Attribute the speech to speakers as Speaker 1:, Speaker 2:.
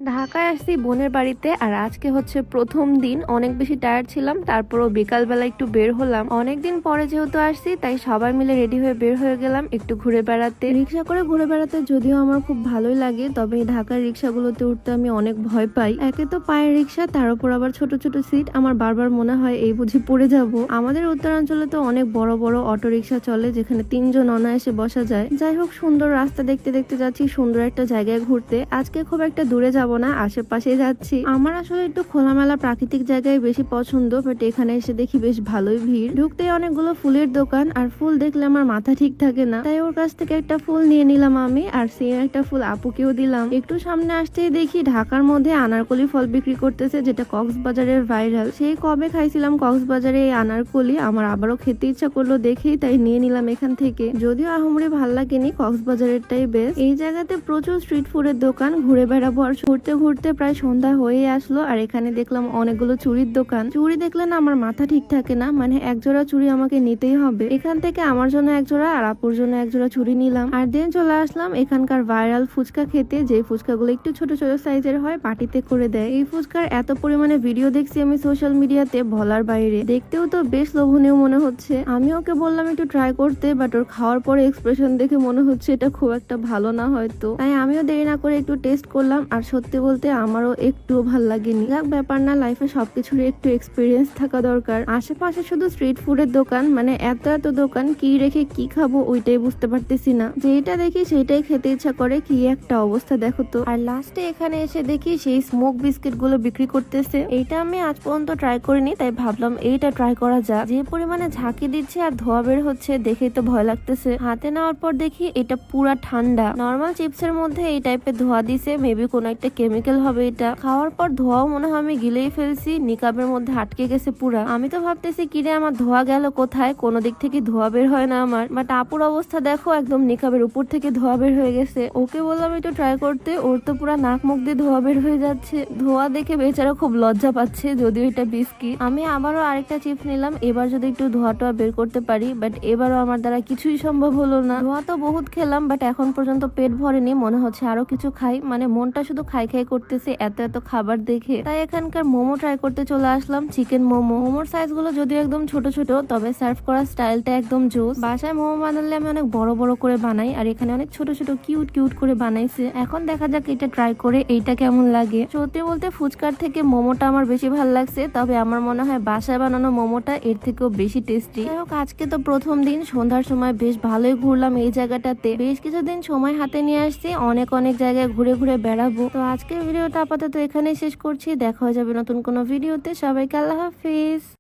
Speaker 1: ঢাকায় আসছি বোনের বাড়িতে। আর আজকে হচ্ছে প্রথম দিন, অনেক বেশি টায়ার্ড ছিলাম। তারপরও বিকালবেলা একটু বের হলাম, অনেকদিন পরে যেহেতু আসছি তাই সবাই মিলে রেডি হয়ে বের হয়ে গেলাম একটু ঘুরে বেড়াতে। রিক্সা করে ঘুরে বেড়াতে যদিও আমার খুব ভালোই লাগে, তবে এই ঢাকার রিক্সাগুলোতে উঠতে আমি অনেক ভয় পাই। একে তো পায়ের রিক্সা, তার উপর আবার ছোট ছোট সিট, আমার বারবার মনে হয় এই বুঝি পড়ে যাব। আমাদের উত্তরাঞ্চলে তো অনেক বড় বড় অটো রিক্সা চলে যেখানে 3 জন অনায়াসে বসা যায়। যাই হোক, সুন্দর রাস্তা দেখতে দেখতে যাচ্ছি সুন্দর একটা জায়গায় ঘুরতে। আজকে খুব একটা দূরে যাব না, আশেপাশে যাচ্ছি। আমার আসলে একটু খোলামেলা প্রাকৃতিক জায়গায় বেশি পছন্দ, বাট এখানে এসে দেখি বেশ ভালোই ভিড়। ঢুকতে অনেকগুলো ফুলের দোকান, আর ফুল দেখলে আমার মাথা ঠিক থাকে না, তাই ওর কাছ থেকে একটা ফুল নিয়ে নিলাম আমি, আর সেম একটা ফুল আপুকেও দিলাম। একটু সামনে আসতেই দেখি ঢাকার মধ্যে আনারকলি ফল বিক্রি করতেছে, যেটা কক্সবাজারের ভাইরাল। সেই কবে খাইছিলাম কক্সবাজারে এই আনারকলি, আমার আবারও খেতে ইচ্ছা করলো দেখেই, তাই নিয়ে নিলাম এখান থেকে। যদিও আহামরি ভাল লাগেনি, কক্সবাজারেরটাই বেস্ট। এই জায়গাতে প্রচুর স্ট্রিট ফুডের দোকান, ঘুরে বেড়াবো। আর ঘুরতে ঘুরতে প্রায় সন্ধ্যা হয়ে আসলো, আর এখানে দেখলাম অনেকগুলো চুড়ির দোকান। চুড়ি দেখলে না আমার মাথা ঠিক থাকে না, মানে একজোড়া চুড়ি আমাকে নিতেই হবে। এখান থেকে আমার জন্য একজোড়া আর আপুর জন্য একজোড়া চুড়ি নিলাম। আর দেন চলে আসলাম এখানকার ভাইরাল ফুচকা খেতে, যে ফুচকাগুলো একটু ছোট ছোট সাইজের হয়, পাটিতে করে দেয়। এই ফুচকার এত পরিমাণে ভিডিও দেখছি আমি সোশ্যাল মিডিয়াতে, বলার বাইরে। দেখতেও তো বেশ লোভনীয় মনে হচ্ছে। আমি ওকে বললাম একটু ট্রাই করতে, বাট ওর খাওয়ার পরে এক্সপ্রেশন দেখে মনে হচ্ছে এটা খুব একটা ভালো না হয়তো, তাই আমিও দেরি না করে একটু টেস্ট করলাম। আর সত্যি বলতে আমারও একটুও ভাল লাগেনি। যাক, ব্যাপার না, লাইফে সবকিছুরই একটু এক্সপিরিয়েন্স থাকা দরকার। আশেপাশে শুধু স্ট্রিট ফুডের দোকান, মানে এত এত দোকান, কি রেখে কি খাবো ওইটাই বুঝতে পারতেছি না। যেটা দেখি সেটাই খেতে ইচ্ছা করে, কি একটা অবস্থা দেখো তো। আর লাস্টে এখানে এসে দেখি সেই স্মোক বিস্কিট গুলো বিক্রি করতেছে। এইটা আমি আজ পর্যন্ত ট্রাই করিনি, তাই ভাবলাম এইটা ট্রাই করা যাক। যে পরিমাণে ঝাঁকি দিচ্ছে আর ধোয়া বের হচ্ছে, দেখেই তো ভয় লাগতেছে। হাতে নেওয়ার পর দেখি এটা পুরা ঠান্ডা। নর্মাল চিপসের মধ্যে এই টাইপের ধোয়া দিছে, মেবি কোন একটা কেমিক্যাল হবে এটা। খাওয়ার পর ধোয়াও মনে হয় আমি গিলেই ফেলছি, নিকাবের মধ্যে আটকে গেছে পুরা। আমি তো ভাবতেছি কিরে আমার ধোয়া গেল কোথায়, কোনো দিক থেকে ধোয়া বের হয় না আমার। বাট আপুর অবস্থা দেখো, একদম নিকাবের উপর থেকে ধোয়া বের হয়ে গেছে। ওকে বললাম একটু ট্রাই করতে, ওর তো পুরা নাক মুখ দিয়ে ধোয়া বের হয়ে যাচ্ছে। ধোয়া দেখে বেচারা খুব লজ্জা পাচ্ছে, যদিও এটা বিস্কিট। আমি আবারও আরেকটা চিপস নিলাম, এবার যদি একটু ধোয়া টোয়া বের করতে পারি, বাট এবারও আমার দ্বারা কিছুই সম্ভব হলো না। ধোয়া তো বহুত খেলাম, বাট এখন পর্যন্ত পেট ভরেনি, মনে হচ্ছে আরো কিছু খাই। মানে মনটা শুধু খাই খাই করতেছে এত এত খাবার দেখে। তাই এখানকার মোমো ট্রাই করতে চলে আসলাম, চিকেন মোমো। মোমোর সাইজ গুলো যদিও একদম ছোট ছোট, তবে সার্ভ করার স্টাইলটা একদম জোস। বাসায় মোমো বানালে আমি অনেক বড় বড় করে বানাই, আর এখানে অনেক ছোট ছোট কিউট কিউট করে বানাইছে। এখন দেখা যাক এটা ট্রাই করে এইটা কেমন লাগে। সত্যি বলতে ফুচকার থেকে মোমোটা আমার বেশি ভালো লাগছে, তবে আমার মনে হয় বাসায় বানানো মোমোটা এর থেকেও বেশি টেস্টি। যাই হোক, আজকে তো প্রথম দিন, সন্ধ্যার সময় বেশ ভালোই ঘুরলাম এই জায়গাটাতে। বেশ কিছুদিন সময় হাতে নিয়ে আসছি, অনেক অনেক জায়গায় ঘুরে ঘুরে বেড়াবো। তো আজকের ভিডিওটা আপাতত এখানেই শেষ করছি, দেখা হয়ে যাবে নতুন কোনো ভিডিওতে। সবাইকে আল্লাহ হাফিজ।